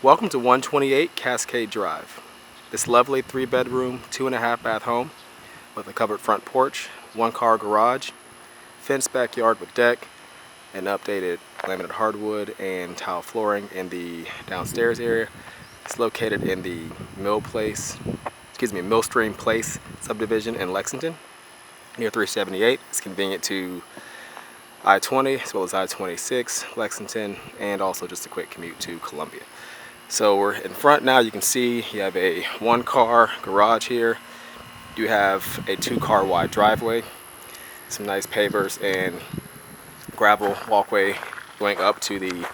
Welcome to 128 Cascade Drive. This lovely 3-bedroom, 2.5 bath home with a covered front porch, 1-car garage, fenced backyard with deck, and updated laminated hardwood and tile flooring in the downstairs area. It's located in the Millstream Place subdivision in Lexington, near 378. It's convenient to I-20 as well as I-26, Lexington, and also just a quick commute to Columbia. So we're in front now. You can see you have a 1-car garage here. You have a 2-car wide driveway, some nice pavers and gravel walkway going up to the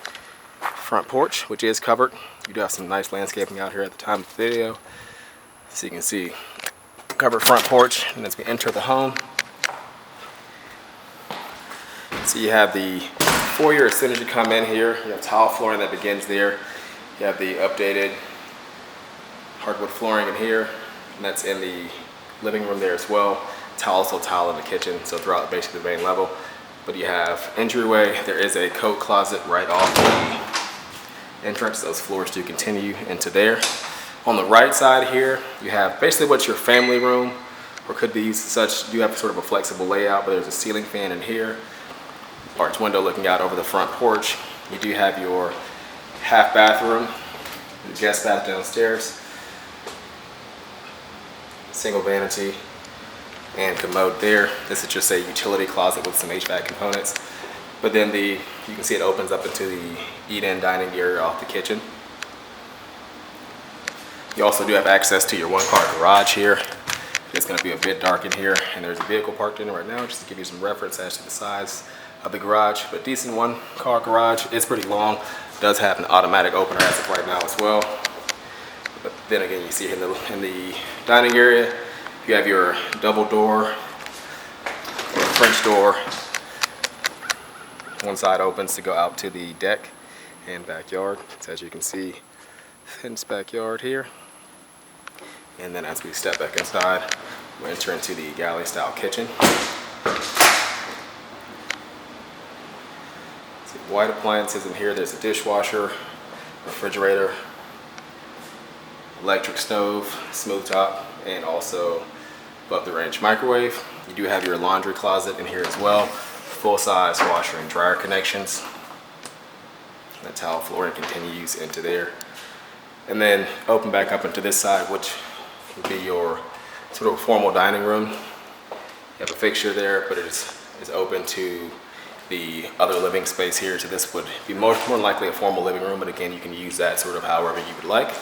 front porch, which is covered. You do have some nice landscaping out here at the time of the video. So you can see covered front porch, and as we enter the home, so you have the foyer. As soon as you come in here, you have tile flooring that begins there. You have the updated hardwood flooring in here, and that's in the living room there as well. Also tile in the kitchen, so throughout basically the main level. But you have entryway. There is a coat closet right off the entrance. Those floors do continue into there. On the right side here, you have basically what's your family room, or could be used as such. You have sort of a flexible layout, but there's a ceiling fan in here. Arch window looking out over the front porch. You do have your half bathroom, the guest bath downstairs, single vanity and commode there. This is just a utility closet with some HVAC components. But then you can see it opens up into the eat-in dining area off the kitchen. You also do have access to your 1-car garage here. It's going to be a bit dark in here, and there's a vehicle parked in it right now, just to give you some reference as to the size of the garage. But decent 1-car garage. It's pretty long. Does have an automatic opener as of right now as well. But then again, you see in the dining area, you have your double door, French door. One side opens to go out to the deck and backyard. So as you can see, fenced backyard here. And then as we step back inside, we enter into the galley-style kitchen. White appliances in here. There's a dishwasher, refrigerator, electric stove, smooth top, and also above the range microwave. You do have your laundry closet in here as well. Full-size washer and dryer connections. The tile flooring continues into there. And then open back up into this side, which would be your sort of formal dining room. You have a fixture there, but it is open to the other living space here. So this would be more likely a formal living room, but again, you can use that sort of however you would like.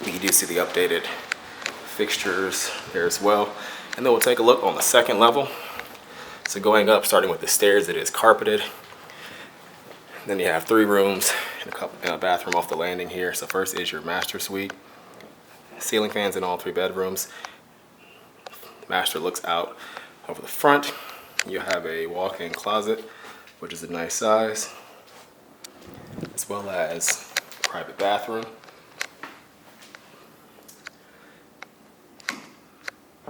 You do see the updated fixtures there as well. And then we'll take a look on the second level. So going up, starting with the stairs, it is carpeted. Then you have 3 rooms and a bathroom off the landing here. So first is your master suite. Ceiling fans in all 3 bedrooms. Master looks out over the front. You have a walk-in closet, which is a nice size, as well as a private bathroom.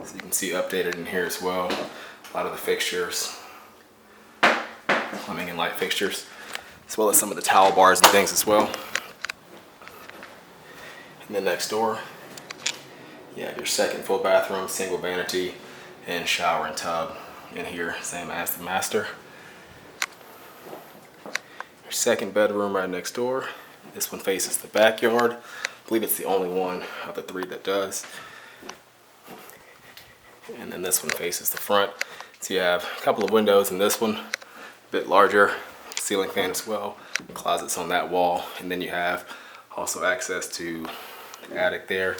So you can see updated in here as well. A lot of the fixtures, plumbing and light fixtures, as well as some of the towel bars and things as well. And then next door, you have your second full bathroom, single vanity, and shower and tub in here, same as the master. Your second bedroom right next door. This one faces the backyard. I believe it's the only one of the 3 that does. And then this one faces the front. So you have a couple of windows in this one, a bit larger, ceiling fan as well, closets on that wall, and then you have also access to the attic there,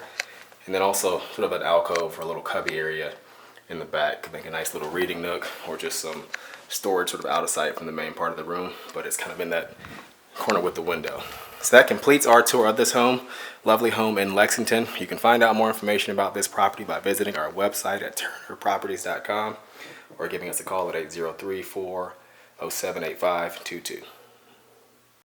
and then also sort of an alcove or a little cubby area in the back. Could make a nice little reading nook or just some storage sort of out of sight from the main part of the room, but it's kind of in that corner with the window. So that completes our tour of this home. Lovely home in Lexington. You can find out more information about this property by visiting our website at turnerproperties.com or giving us a call at 803-407-8522.